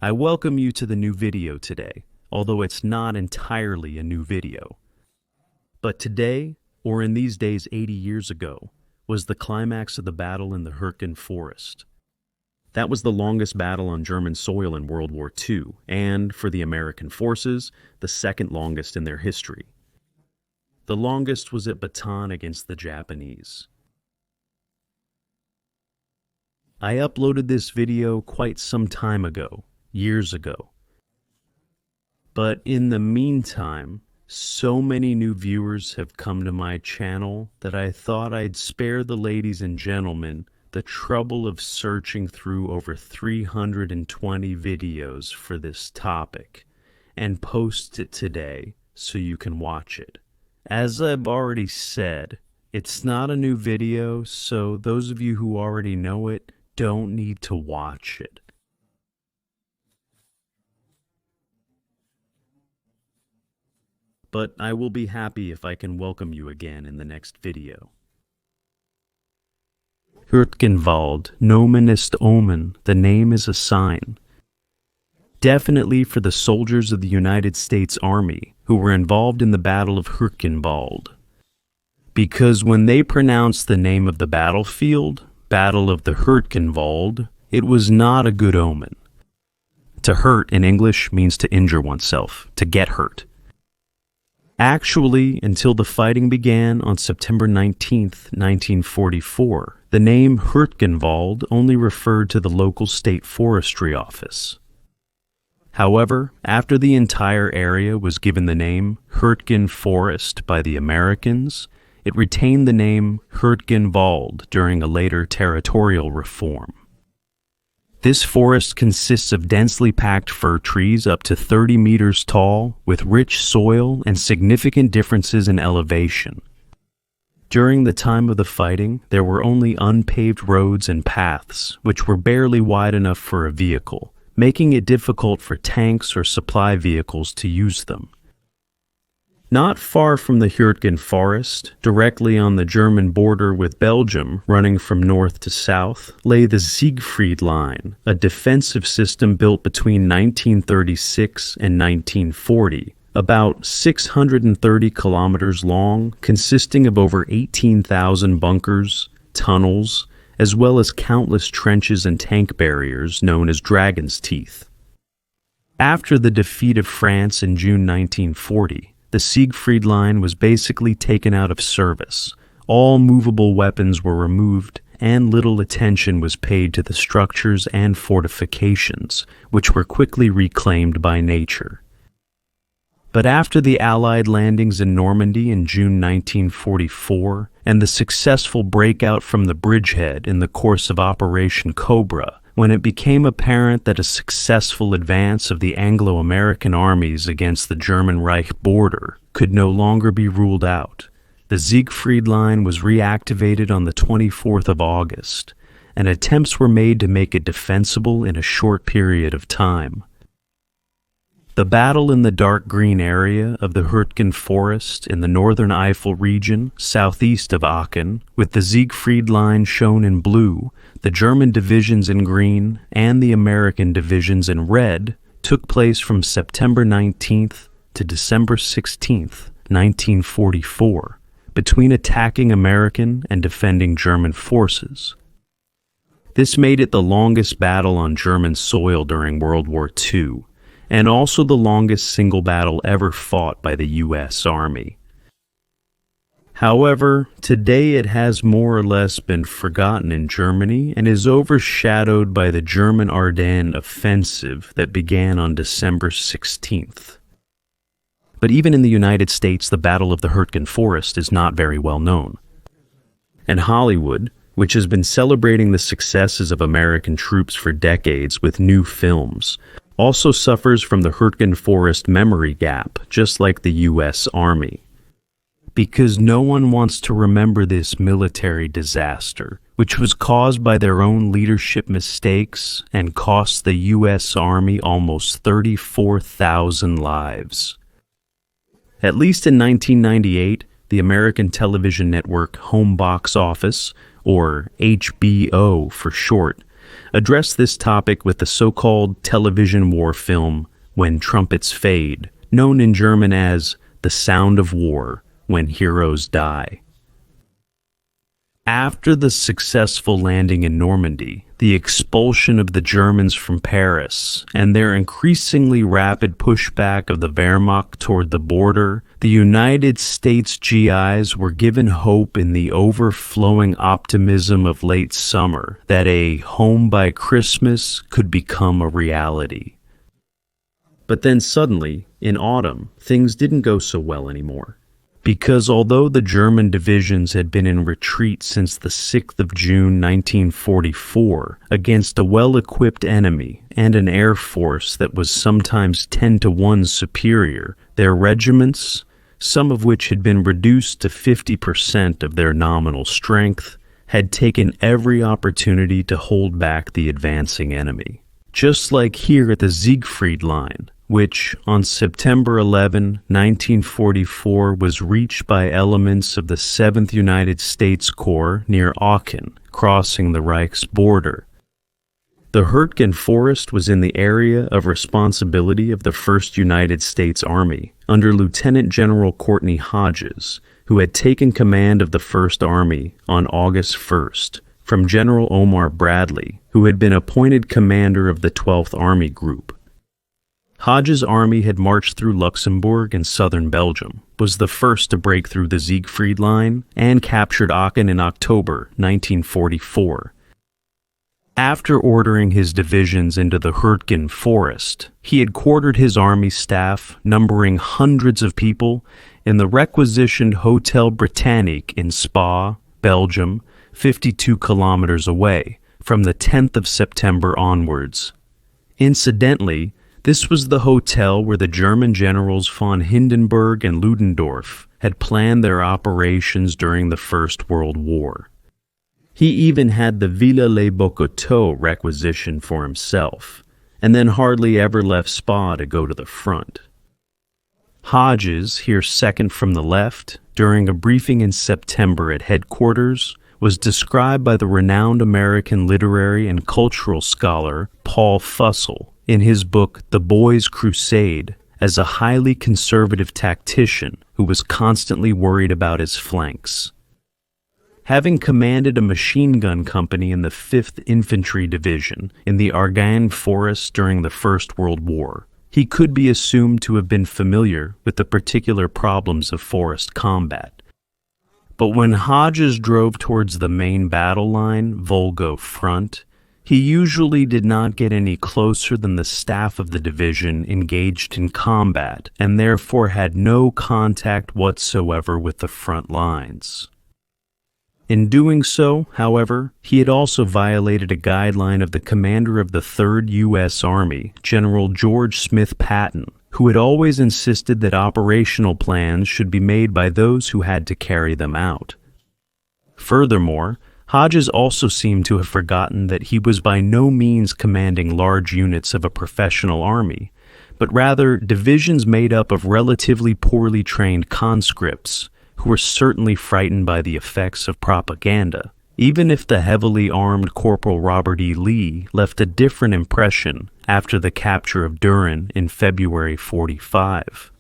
I welcome you to the new video today, although it's not entirely a new video. But today, or in these days 80 years ago, was the climax of the battle in the Hürtgen forest. That was the longest battle on German soil in World War II, and, for the American forces, the second longest in their history. The longest was at Bataan against the Japanese. I uploaded this video quite some time ago, years ago. But in the meantime, so many new viewers have come to my channel that I thought I'd spare the ladies and gentlemen the trouble of searching through over 320 videos for this topic and post it today so you can watch it. As I've already said, it's not a new video, so those of you who already know it don't need to watch it. But I will be happy if I can welcome you again in the next video. Hürtgenwald, nomen est omen, the name is a sign. Definitely for the soldiers of the United States Army who were involved in the Battle of Hürtgenwald. Because when they pronounced the name of the battlefield, Battle of the Hürtgenwald, it was not a good omen. To hurt in English means to injure oneself, to get hurt. Actually, until the fighting began on September 19th, 1944, the name Hürtgenwald only referred to the local state forestry office. However, after the entire area was given the name Hürtgen Forest by the Americans, it retained the name Hürtgenwald during a later territorial reform. This forest consists of densely packed fir trees up to 30 meters tall, with rich soil and significant differences in elevation. During the time of the fighting, there were only unpaved roads and paths, which were barely wide enough for a vehicle, making it difficult for tanks or supply vehicles to use them. Not far from the Hürtgen forest, directly on the German border with Belgium, running from north to south, lay the Siegfried line, a defensive system built between 1936 and 1940, about 630 kilometers long, consisting of over 18,000 bunkers, tunnels, as well as countless trenches and tank barriers known as Dragon's Teeth. After the defeat of France in June 1940, the Siegfried line was basically taken out of service. All movable weapons were removed, and little attention was paid to the structures and fortifications, which were quickly reclaimed by nature. But after the Allied landings in Normandy in June 1944, and the successful breakout from the bridgehead in the course of Operation Cobra, when it became apparent that a successful advance of the Anglo-American armies against the German Reich border could no longer be ruled out, the Siegfried line was reactivated on the 24th of August, and attempts were made to make it defensible in a short period of time. The battle in the dark green area of the Hürtgen forest in the northern Eifel region, southeast of Aachen, with the Siegfried line shown in blue, the German divisions in green, and the American divisions in red, took place from September 19th to December 16th, 1944, between attacking American and defending German forces. This made it the longest battle on German soil during World War II, and also the longest single battle ever fought by the U.S. Army. However, today it has more or less been forgotten in Germany and is overshadowed by the German Ardennes offensive that began on December 16th. But even in the United States, the Battle of the Hürtgen Forest is not very well known. And Hollywood, which has been celebrating the successes of American troops for decades with new films, also suffers from the Hürtgen Forest memory gap, just like the U.S. Army. Because no one wants to remember this military disaster, which was caused by their own leadership mistakes and cost the U.S. Army almost 34,000 lives. At least in 1998, the American television network Home Box Office, or HBO for short, addressed this topic with the so-called television war film When Trumpets Fade, known in German as The Sound of War, When Heroes Die. After the successful landing in Normandy, the expulsion of the Germans from Paris, and their increasingly rapid pushback of the Wehrmacht toward the border, the United States GIs were given hope in the overflowing optimism of late summer that a home by Christmas could become a reality. But then suddenly, in autumn, things didn't go so well anymore. Because although the German divisions had been in retreat since the 6th of June 1944 against a well-equipped enemy and an air force that was sometimes 10-to-1 superior, their regiments, some of which had been reduced to 50% of their nominal strength, had taken every opportunity to hold back the advancing enemy. Just like here at the Siegfried line, which, on September 11, 1944, was reached by elements of the 7th United States Corps near Aachen, crossing the Reich's border. The Hürtgen Forest was in the area of responsibility of the 1st United States Army, under Lieutenant General Courtney Hodges, who had taken command of the 1st Army on August 1st, from General Omar Bradley, who had been appointed commander of the 12th Army Group. Hodges' army had marched through Luxembourg and southern Belgium, was the first to break through the Siegfried line, and captured Aachen in October 1944. After ordering his divisions into the Hürtgen Forest, he had quartered his army staff, numbering hundreds of people, in the requisitioned Hotel Britannique in Spa, Belgium, 52 kilometers away, from the 10th of September onwards. Incidentally, this was the hotel where the German generals von Hindenburg and Ludendorff had planned their operations during the First World War. He even had the Villa Les Bocoteaux requisitioned for himself, and then hardly ever left Spa to go to the front. Hodges, here second from the left, during a briefing in September at headquarters, was described by the renowned American literary and cultural scholar Paul Fussell in his book The Boys' Crusade as a highly conservative tactician who was constantly worried about his flanks. Having commanded a machine gun company in the 5th Infantry Division in the Argonne Forest during the First World War, he could be assumed to have been familiar with the particular problems of forest combat. But when Hodges drove towards the main battle line, Volgo front, he usually did not get any closer than the staff of the division engaged in combat, and therefore had no contact whatsoever with the front lines. In doing so, however, he had also violated a guideline of the commander of the 3rd U.S. Army, General George Smith Patton, who had always insisted that operational plans should be made by those who had to carry them out. Furthermore, Hodges also seemed to have forgotten that he was by no means commanding large units of a professional army, but rather divisions made up of relatively poorly trained conscripts who were certainly frightened by the effects of propaganda, even if the heavily armed Corporal Robert E. Lee left a different impression after the capture of Düren in February 45.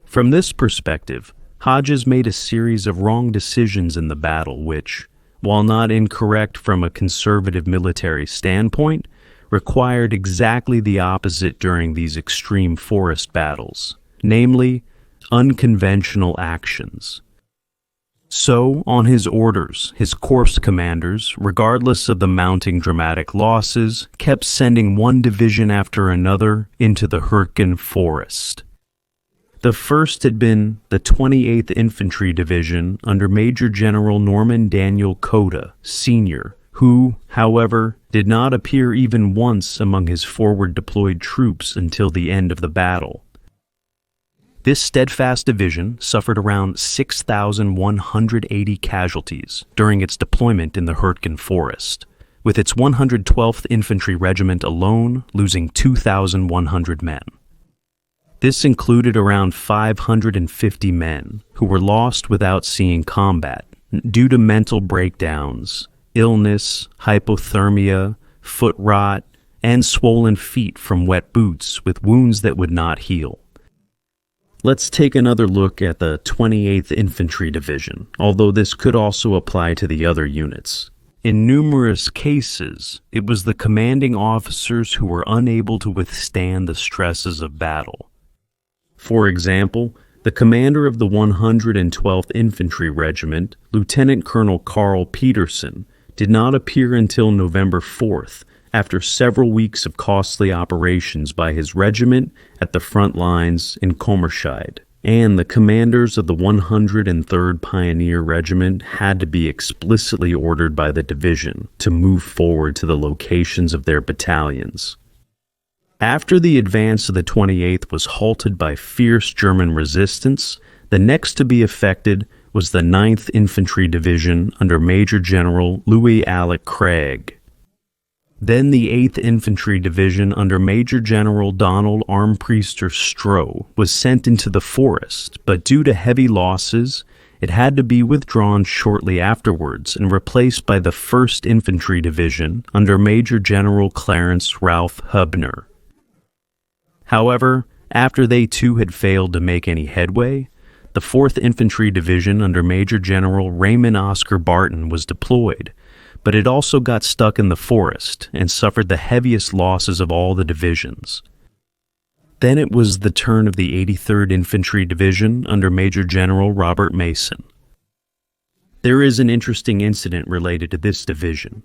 From this perspective, Hodges made a series of wrong decisions in the battle which, while not incorrect from a conservative military standpoint, required exactly the opposite during these extreme forest battles, namely, unconventional actions. So, on his orders, his corps commanders, regardless of the mounting dramatic losses, kept sending one division after another into the Hürtgen Forest. The first had been the 28th Infantry Division under Major General Norman Daniel Coda, Sr., who, however, did not appear even once among his forward deployed troops until the end of the battle. This steadfast division suffered around 6,180 casualties during its deployment in the Hürtgen Forest, with its 112th Infantry Regiment alone losing 2,100 men. This included around 550 men who were lost without seeing combat due to mental breakdowns, illness, hypothermia, foot rot, and swollen feet from wet boots with wounds that would not heal. Let's take another look at the 28th Infantry Division, although this could also apply to the other units. In numerous cases, it was the commanding officers who were unable to withstand the stresses of battle. For example, the commander of the 112th Infantry Regiment, Lieutenant Colonel Carl Peterson, did not appear until November 4th, after several weeks of costly operations by his regiment at the front lines in Kommerscheid, and the commanders of the 103rd Pioneer Regiment had to be explicitly ordered by the division to move forward to the locations of their battalions. After the advance of the 28th was halted by fierce German resistance, the next to be affected was the 9th Infantry Division under Major General Louis Alec Craig. Then the 8th Infantry Division under Major General Donald Armpriester Stroh was sent into the forest, but due to heavy losses, it had to be withdrawn shortly afterwards and replaced by the 1st Infantry Division under Major General Clarence Ralph Hubner. However, after they too had failed to make any headway, the 4th Infantry Division under Major General Raymond Oscar Barton was deployed, but it also got stuck in the forest and suffered the heaviest losses of all the divisions. Then it was the turn of the 83rd Infantry Division under Major General Robert Mason. There is an interesting incident related to this division.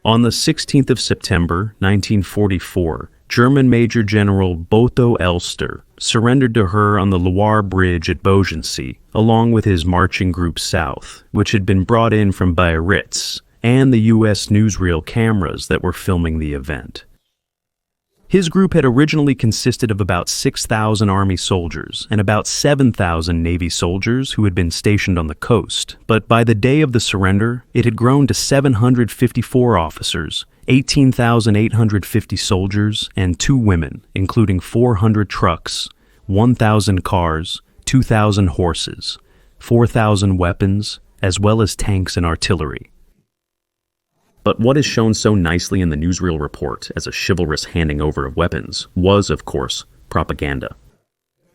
On the 16th of September, 1944, German Major General Botho Elster surrendered to her on the Loire Bridge at Beaugency, along with his marching group south, which had been brought in from Biarritz, and the U.S. newsreel cameras that were filming the event. His group had originally consisted of about 6,000 Army soldiers and about 7,000 Navy soldiers who had been stationed on the coast, but by the day of the surrender, it had grown to 754 officers, 18,850 soldiers, and 2 women, including 400 trucks, 1,000 cars, 2,000 horses, 4,000 weapons, as well as tanks and artillery. But what is shown so nicely in the newsreel report as a chivalrous handing over of weapons was, of course, propaganda.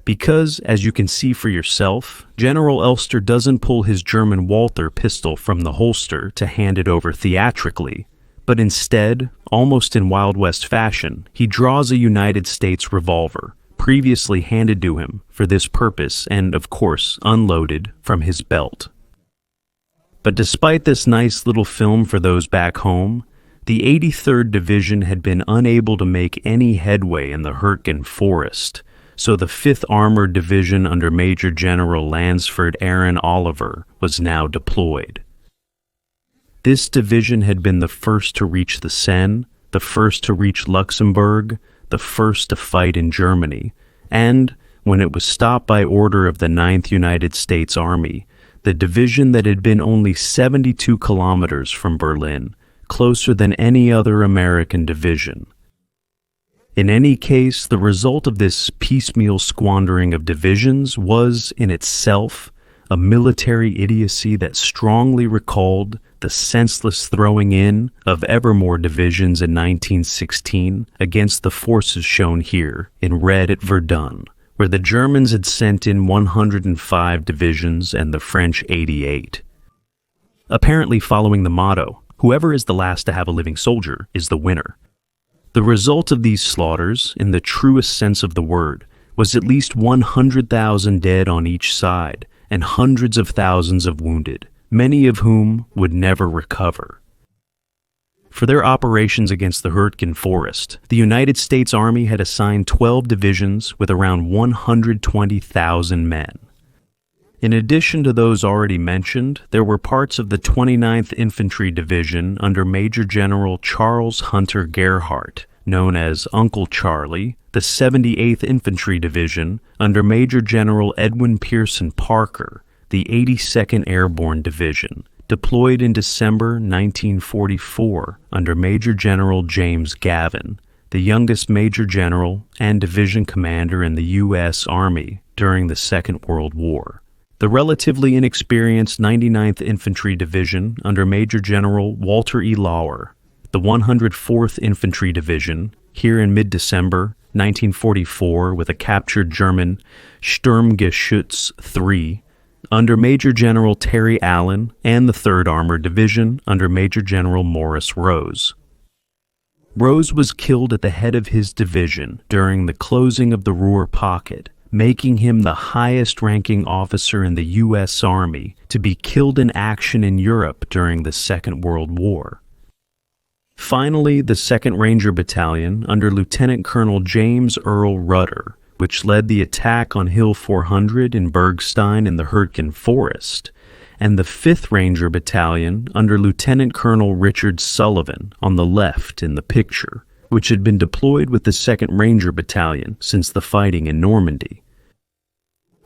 Because, as you can see for yourself, General Elster doesn't pull his German Walther pistol from the holster to hand it over theatrically, but instead, almost in Wild West fashion, he draws a United States revolver, previously handed to him for this purpose and, of course, unloaded from his belt. But despite this nice little film for those back home, the 83rd Division had been unable to make any headway in the Hürtgen forest, so the 5th Armored Division under Major General Lansford Aaron Oliver was now deployed. This division had been the first to reach the Seine, the first to reach Luxembourg, the first to fight in Germany, and, when it was stopped by order of the 9th United States Army, the division that had been only 72 kilometers from Berlin, closer than any other American division. In any case, the result of this piecemeal squandering of divisions was, in itself, a military idiocy that strongly recalled the senseless throwing in of ever more divisions in 1916 against the forces shown here in red at Verdun, where the Germans had sent in 105 divisions and the French 88. Apparently following the motto, whoever is the last to have a living soldier is the winner. The result of these slaughters, in the truest sense of the word, was at least 100,000 dead on each side and hundreds of thousands of wounded, many of whom would never recover. For their operations against the Hürtgen forest, the United States Army had assigned 12 divisions with around 120,000 men. In addition to those already mentioned, there were parts of the 29th Infantry Division under Major General Charles Hunter Gerhardt, known as Uncle Charlie, the 78th Infantry Division under Major General Edwin Pearson Parker, the 82nd Airborne Division, deployed in December 1944 under Major General James Gavin, the youngest Major General and Division Commander in the U.S. Army during the Second World War. The relatively inexperienced 99th Infantry Division under Major General Walter E. Lauer, the 104th Infantry Division, here in mid-December 1944 with a captured German Sturmgeschütz III, under Major General Terry Allen, and the 3rd Armored Division under Major General Morris Rose. Rose was killed at the head of his division during the closing of the Ruhr Pocket, making him the highest-ranking officer in the U.S. Army to be killed in action in Europe during the Second World War. Finally, the 2nd Ranger Battalion under Lieutenant Colonel James Earl Rudder, which led the attack on Hill 400 in Bergstein in the Hürtgen Forest, and the 5th Ranger Battalion under Lieutenant Colonel Richard Sullivan on the left in the picture, which had been deployed with the 2nd Ranger Battalion since the fighting in Normandy.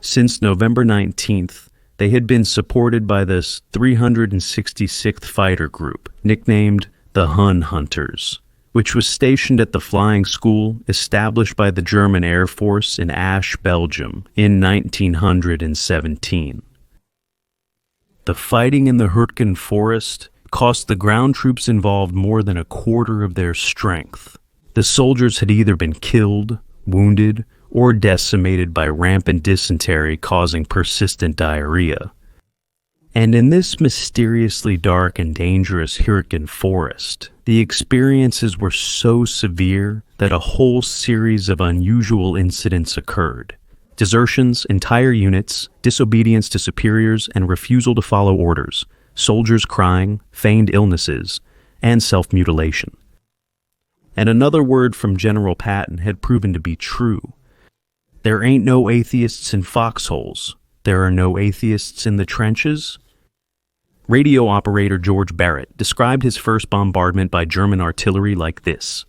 Since November 19th, they had been supported by this 366th Fighter Group, nicknamed the Hun Hunters, which was stationed at the flying school established by the German Air Force in Asch, Belgium, in 1917. The fighting in the Hürtgen Forest cost the ground troops involved more than a quarter of their strength. The soldiers had either been killed, wounded, or decimated by rampant dysentery causing persistent diarrhea. And in this mysteriously dark and dangerous Hürtgen forest, the experiences were so severe that a whole series of unusual incidents occurred. Desertions, entire units, disobedience to superiors, and refusal to follow orders, soldiers crying, feigned illnesses, and self-mutilation. And another word from General Patton had proven to be true. There ain't no atheists in foxholes. There are no atheists in the trenches. Radio operator George Barrett described his first bombardment by German artillery like this.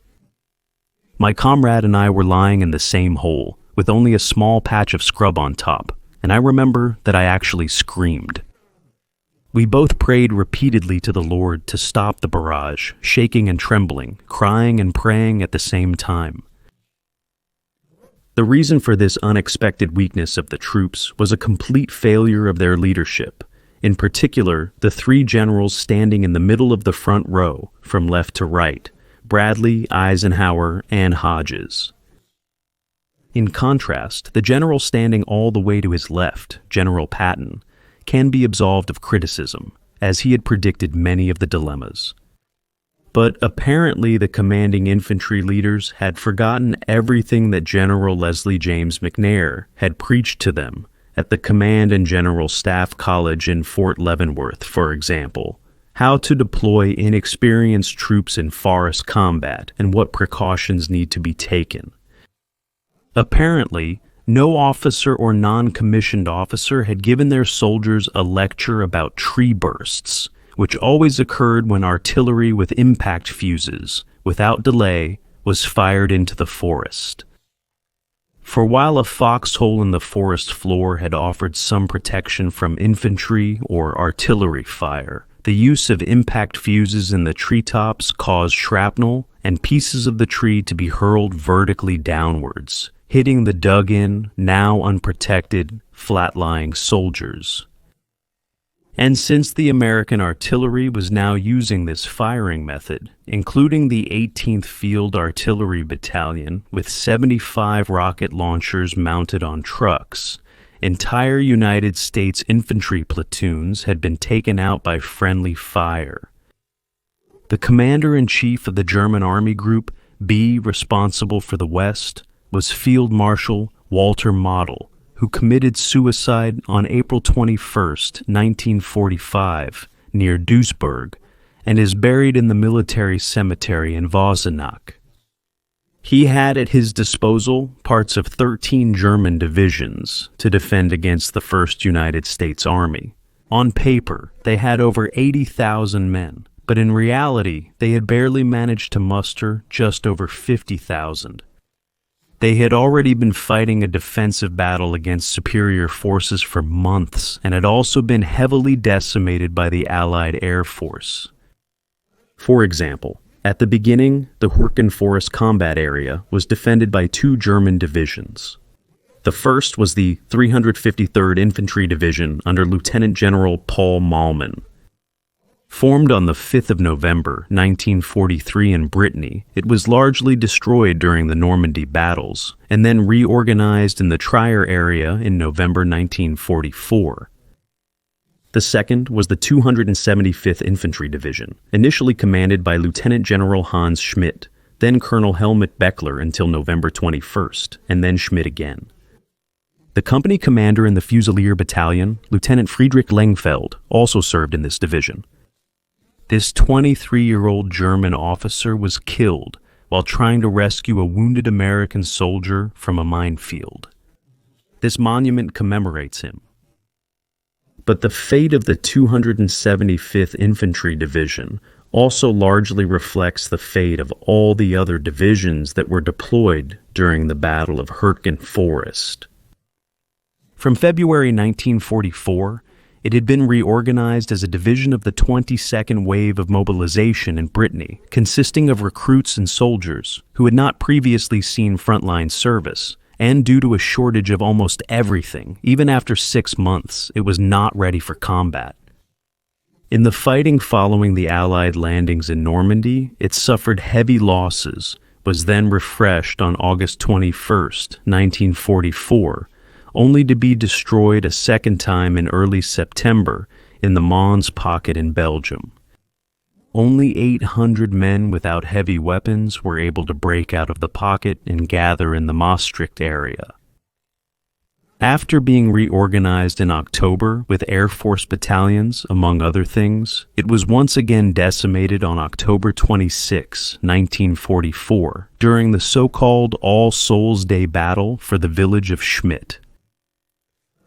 My comrade and I were lying in the same hole, with only a small patch of scrub on top, and I remember that I actually screamed. We both prayed repeatedly to the Lord to stop the barrage, shaking and trembling, crying and praying at the same time. The reason for this unexpected weakness of the troops was a complete failure of their leadership. In particular, the 3 generals standing in the middle of the front row, from left to right, Bradley, Eisenhower, and Hodges. In contrast, the general standing all the way to his left, General Patton, can be absolved of criticism, as he had predicted many of the dilemmas. But apparently the commanding infantry leaders had forgotten everything that General Leslie James McNair had preached to them at the Command and General Staff College in Fort Leavenworth, for example, how to deploy inexperienced troops in forest combat and what precautions need to be taken. Apparently, no officer or non-commissioned officer had given their soldiers a lecture about tree bursts, which always occurred when artillery with impact fuses, without delay, was fired into the forest. For while a foxhole in the forest floor had offered some protection from infantry or artillery fire, the use of impact fuses in the treetops caused shrapnel and pieces of the tree to be hurled vertically downwards, hitting the dug-in, now unprotected, flat-lying soldiers. And since the American artillery was now using this firing method, including the 18th Field Artillery Battalion with 75 rocket launchers mounted on trucks, entire United States infantry platoons had been taken out by friendly fire. The commander-in-chief of the German Army Group B responsible for the West was Field Marshal Walter Model, who committed suicide on April 21, 1945, near Duisburg, and is buried in the military cemetery in Vossenach. He had at his disposal parts of 13 German divisions to defend against the 1st United States Army. On paper, they had over 80,000 men, but in reality, they had barely managed to muster just over 50,000. They had already been fighting a defensive battle against superior forces for months and had also been heavily decimated by the Allied Air Force. For example, at the beginning, the Hürtgen Forest combat area was defended by 2 German divisions. The first was the 353rd Infantry Division under Lieutenant General Paul Malman. Formed on the 5th of November, 1943 in Brittany, it was largely destroyed during the Normandy battles, and then reorganized in the Trier area in November 1944. The second was the 275th Infantry Division, initially commanded by Lieutenant General Hans Schmidt, then Colonel Helmut Beckler until November 21st, and then Schmidt again. The company commander in the Fusilier Battalion, Lieutenant Friedrich Lengfeld, also served in this division. This 23-year-old German officer was killed while trying to rescue a wounded American soldier from a minefield. This monument commemorates him. But the fate of the 275th Infantry Division also largely reflects the fate of all the other divisions that were deployed during the Battle of Hürtgen Forest. From February 1944, it had been reorganized as a division of the 22nd Wave of Mobilization in Brittany, consisting of recruits and soldiers who had not previously seen frontline service, and due to a shortage of almost everything, even after 6 months, it was not ready for combat. In the fighting following the Allied landings in Normandy, it suffered heavy losses, was then refreshed on August 21, 1944, only to be destroyed a second time in early September in the Mons pocket in Belgium. Only 800 men without heavy weapons were able to break out of the pocket and gather in the Maastricht area. After being reorganized in October with Air Force battalions, among other things, it was once again decimated on October 26, 1944, during the so-called All Souls' Day battle for the village of Schmidt.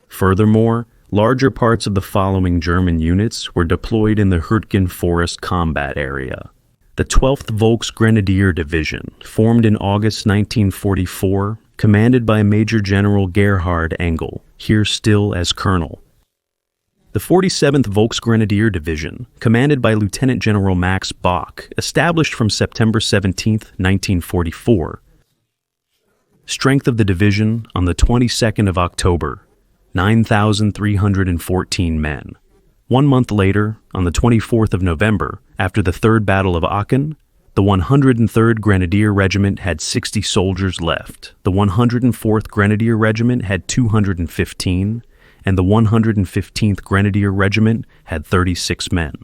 Furthermore, larger parts of the following German units were deployed in the Hürtgen Forest combat area. The 12th Volksgrenadier Division, formed in August 1944, commanded by Major General Gerhard Engel, here still as Colonel. The 47th Volksgrenadier Division, commanded by Lieutenant General Max Bach, established from September 17, 1944. Strength of the division on the 22nd of October, 9,314 men. 1 month later, on the 24th of November, after the Third Battle of Aachen, the 103rd Grenadier Regiment had 60 soldiers left, the 104th Grenadier Regiment had 215, and the 115th Grenadier Regiment had 36 men.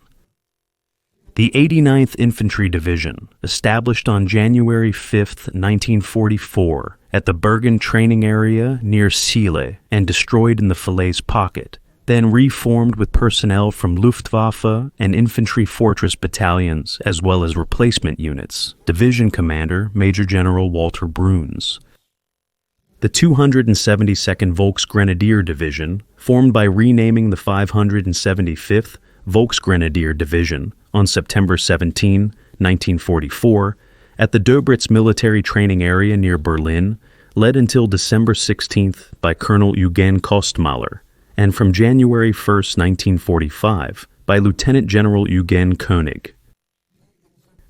The 89th Infantry Division, established on January 5, 1944, at the Bergen training area near Sile and destroyed in the Falaise pocket, then reformed with personnel from Luftwaffe and infantry fortress battalions as well as replacement units, Division Commander Major General Walter Bruns. The 272nd Volksgrenadier Division, formed by renaming the 575th Volksgrenadier Division on September 17, 1944, at the Dobritz military training area near Berlin, led until December 16th by Colonel Eugen Kostmaler, and from January 1, 1945, by Lieutenant General Eugen Koenig.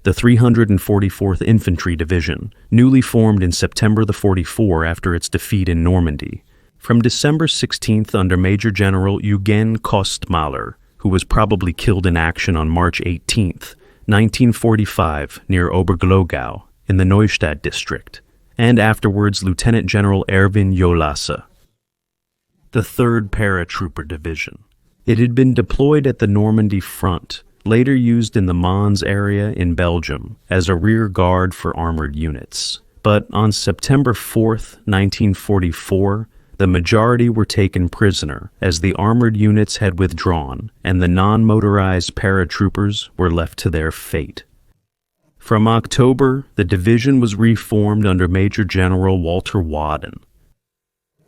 The 344th Infantry Division, newly formed in September 44 after its defeat in Normandy, from December 16th under Major General Eugen Kostmaler, who was probably killed in action on March 18th, 1945, near Oberglogau, in the Neustadt district, and afterwards Lieutenant General Erwin Jolasse. The 3rd Paratrooper Division. It had been deployed at the Normandy front, later used in the Mons area in Belgium as a rear guard for armored units. But on September 4, 1944, the majority were taken prisoner as the armored units had withdrawn and the non-motorized paratroopers were left to their fate. From October, the division was reformed under Major General Walter Wadden.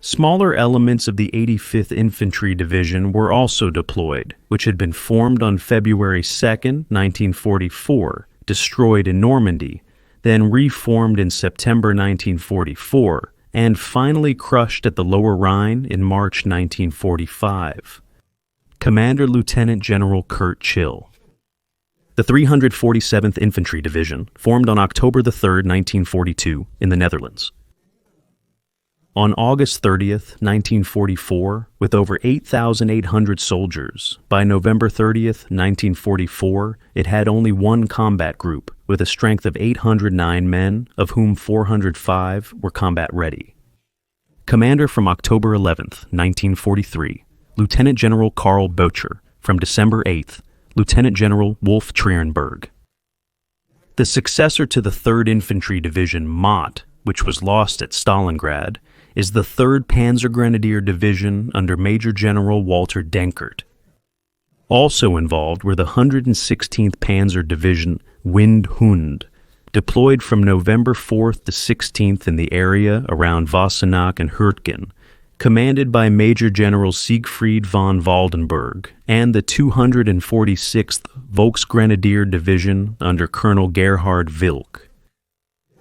Smaller elements of the 85th Infantry Division were also deployed, which had been formed on February 2, 1944, destroyed in Normandy, then reformed in September 1944, and finally crushed at the Lower Rhine in March 1945. Commander Lieutenant General Kurt Chill. The 347th Infantry Division, formed on October 3, 1942, in the Netherlands. On August 30th, 1944, with over 8,800 soldiers, by November 30th, 1944, it had only one combat group, with a strength of 809 men, of whom 405 were combat ready. Commander from October 11th, 1943, Lieutenant General Karl Boecher. From December 8th, Lieutenant General Wolf Trierenberg. The successor to the 3rd Infantry Division Mott, which was lost at Stalingrad, is the 3rd Panzergrenadier Division under Major General Walter Denkert. Also involved were the 116th Panzer Division Windhund, deployed from November 4th to 16th in the area around Wassenach and Hürtgen, commanded by Major General Siegfried von Waldenberg, and the 246th Volksgrenadier Division under Colonel Gerhard Wilk.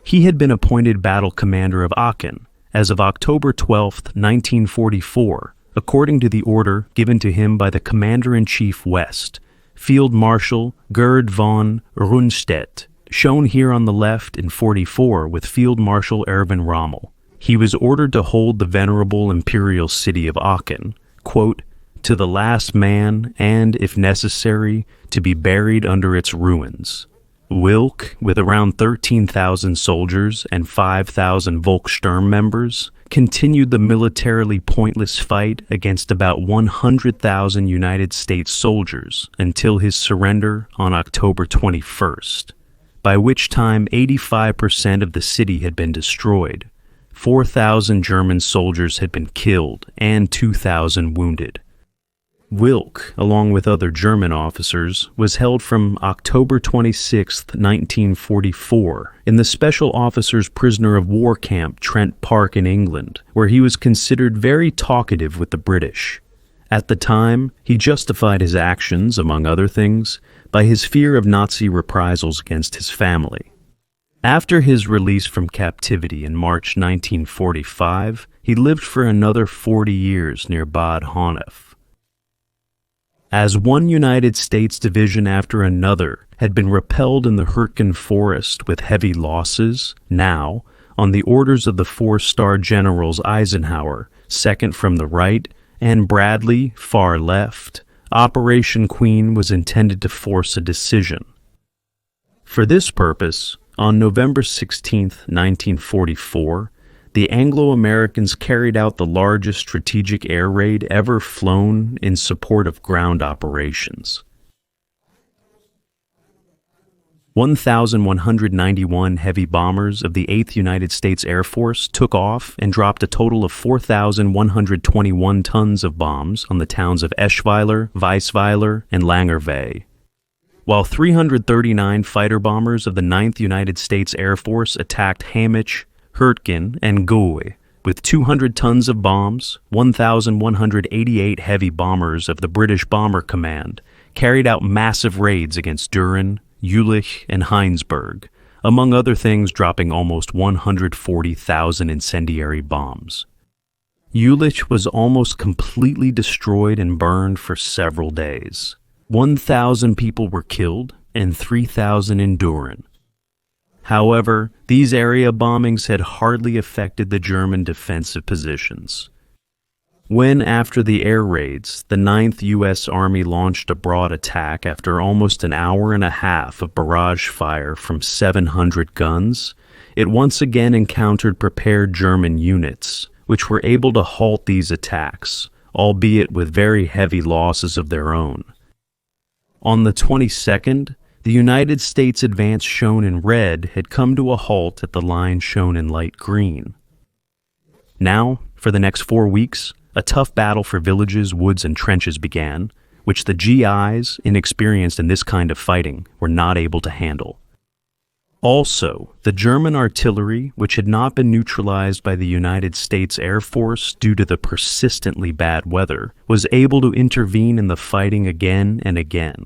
He had been appointed battle commander of Aachen as of October 12, 1944, according to the order given to him by the Commander-in-Chief West, Field Marshal Gerd von Rundstedt, shown here on the left in 44 with Field Marshal Erwin Rommel. He was ordered to hold the venerable imperial city of Aachen, quote, to the last man and, if necessary, to be buried under its ruins. Wilk, with around 13,000 soldiers and 5,000 Volkssturm members, continued the militarily pointless fight against about 100,000 United States soldiers until his surrender on October 21st, by which time 85% of the city had been destroyed, 4,000 German soldiers had been killed, and 2,000 wounded. Wilk, along with other German officers, was held from October 26, 1944, in the Special Officers' Prisoner of War camp Trent Park in England, where he was considered very talkative with the British. At the time, he justified his actions, among other things, by his fear of Nazi reprisals against his family. After his release from captivity in March 1945, he lived for another 40 years near Bad Honnef. As one United States division after another had been repelled in the Hürtgen forest with heavy losses, now, on the orders of the four-star generals Eisenhower, second from the right, and Bradley, far left, Operation Queen was intended to force a decision. For this purpose, on November 16, 1944, the Anglo-Americans carried out the largest strategic air raid ever flown in support of ground operations. 1,191 heavy bombers of the 8th United States Air Force took off and dropped a total of 4,121 tons of bombs on the towns of Eschweiler, Weisweiler, and Langerwehe, while 339 fighter bombers of the 9th United States Air Force attacked Hamich, Hürtgen, and Goe, with 200 tons of bombs. 1,188 heavy bombers of the British Bomber Command carried out massive raids against Düren, Jülich, and Heinsberg, among other things dropping almost 140,000 incendiary bombs. Jülich was almost completely destroyed and burned for several days. 1,000 people were killed and 3,000 in Düren. However, these area bombings had hardly affected the German defensive positions. When, after the air raids, the 9th U.S. Army launched a broad attack after almost an hour and a half of barrage fire from 700 guns, it once again encountered prepared German units, which were able to halt these attacks, albeit with very heavy losses of their own. On the 22nd, the United States advance shown in red had come to a halt at the line shown in light green. Now, for the next 4 weeks, a tough battle for villages, woods, and trenches began, which the GIs, inexperienced in this kind of fighting, were not able to handle. Also, the German artillery, which had not been neutralized by the United States Air Force due to the persistently bad weather, was able to intervene in the fighting again and again.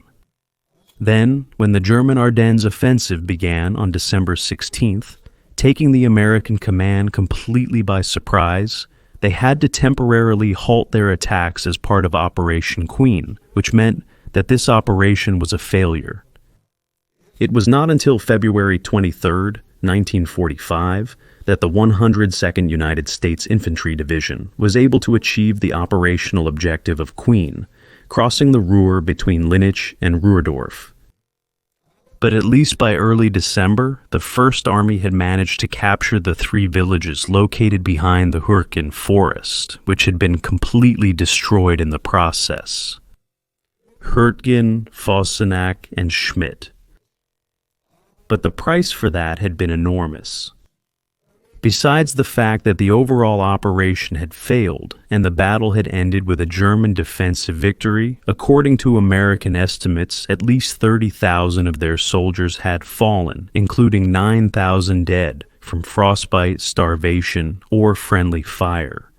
Then, when the German Ardennes offensive began on December 16th, taking the American command completely by surprise, they had to temporarily halt their attacks as part of Operation Queen, which meant that this operation was a failure. It was not until February 23, 1945, that the 102nd United States Infantry Division was able to achieve the operational objective of Queen, crossing the Ruhr between Linnich and Ruhrdorf. But at least by early December, the First Army had managed to capture the 3 villages located behind the Hürtgen forest, which had been completely destroyed in the process. Hürtgen, Fossenach, and Schmidt. But the price for that had been enormous. Besides the fact that the overall operation had failed and the battle had ended with a German defensive victory, according to American estimates, at least 30,000 of their soldiers had fallen, including 9,000 dead from frostbite, starvation, or friendly fire.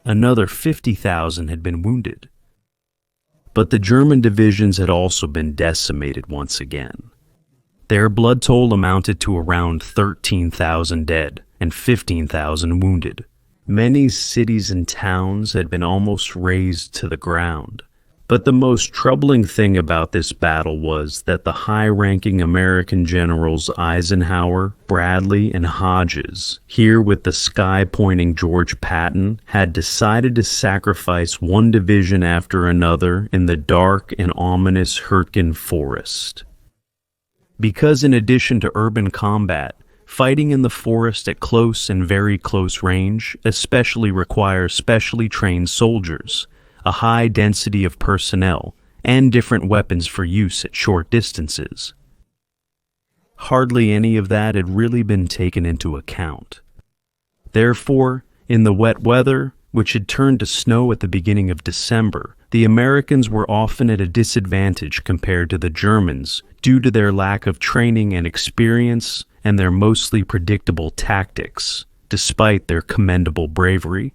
Another 50,000 had been wounded. But the German divisions had also been decimated once again. Their blood toll amounted to around 13,000 dead and 15,000 wounded. Many cities and towns had been almost razed to the ground. But the most troubling thing about this battle was that the high-ranking American generals Eisenhower, Bradley, and Hodges, here with the sky-pointing George Patton, had decided to sacrifice one division after another in the dark and ominous Hürtgen forest. Because in addition to urban combat, fighting in the forest at close and very close range especially requires specially trained soldiers, a high density of personnel, and different weapons for use at short distances. Hardly any of that had really been taken into account. Therefore, in the wet weather, which had turned to snow at the beginning of December, the Americans were often at a disadvantage compared to the Germans due to their lack of training and experience and their mostly predictable tactics, despite their commendable bravery.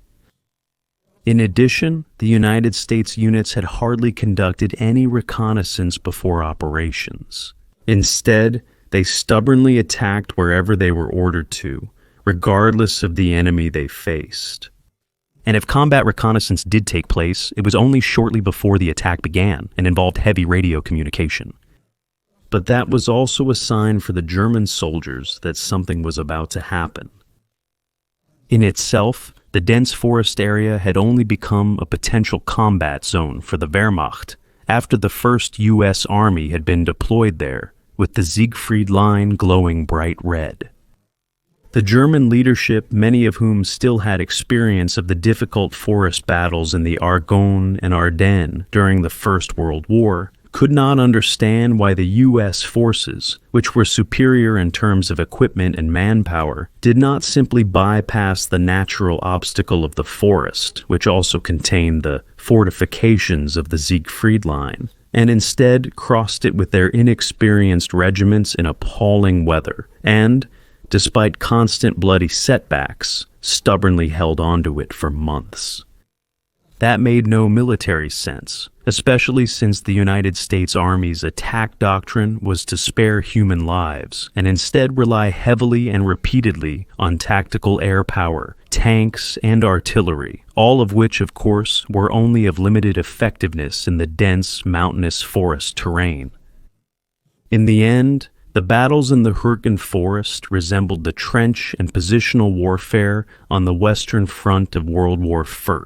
In addition, the United States units had hardly conducted any reconnaissance before operations. Instead, they stubbornly attacked wherever they were ordered to, regardless of the enemy they faced. And if combat reconnaissance did take place, it was only shortly before the attack began and involved heavy radio communication. But that was also a sign for the German soldiers that something was about to happen. In itself, the dense forest area had only become a potential combat zone for the Wehrmacht after the first U.S. Army had been deployed there, with the Siegfried line glowing bright red. The German leadership, many of whom still had experience of the difficult forest battles in the Argonne and Ardennes during the First World War, could not understand why the U.S. forces, which were superior in terms of equipment and manpower, did not simply bypass the natural obstacle of the forest, which also contained the fortifications of the Siegfried line, and instead crossed it with their inexperienced regiments in appalling weather, and, despite constant bloody setbacks, stubbornly held onto it for months. That made no military sense, especially since the United States Army's attack doctrine was to spare human lives and instead rely heavily and repeatedly on tactical air power, tanks, and artillery, all of which, of course, were only of limited effectiveness in the dense, mountainous forest terrain. In the end, the battles in the Hürtgen forest resembled the trench and positional warfare on the Western Front of World War I,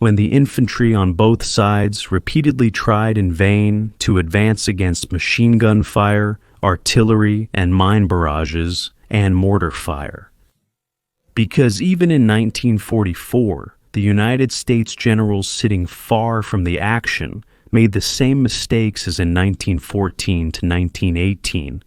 when the infantry on both sides repeatedly tried in vain to advance against machine gun fire, artillery, and mine barrages, and mortar fire. Because even in 1944, the United States generals sitting far from the action made the same mistakes as in 1914 to 1918,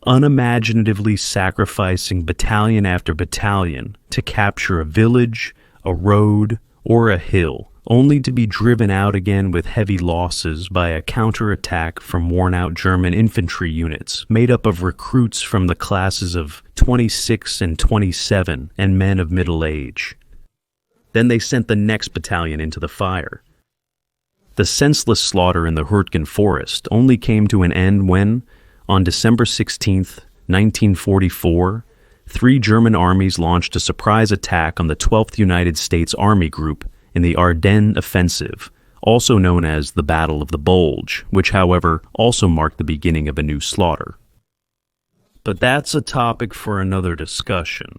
unimaginatively sacrificing battalion after battalion to capture a village, a road, or a hill, only to be driven out again with heavy losses by a counterattack from worn-out German infantry units made up of recruits from the classes of 26 and 27 and men of middle age. Then they sent the next battalion into the fire. The senseless slaughter in the Hürtgen forest only came to an end when, on December 16, 1944, 3 German armies launched a surprise attack on the 12th United States Army Group in the Ardennes Offensive, also known as the Battle of the Bulge, which, however, also marked the beginning of a new slaughter. But that's a topic for another discussion.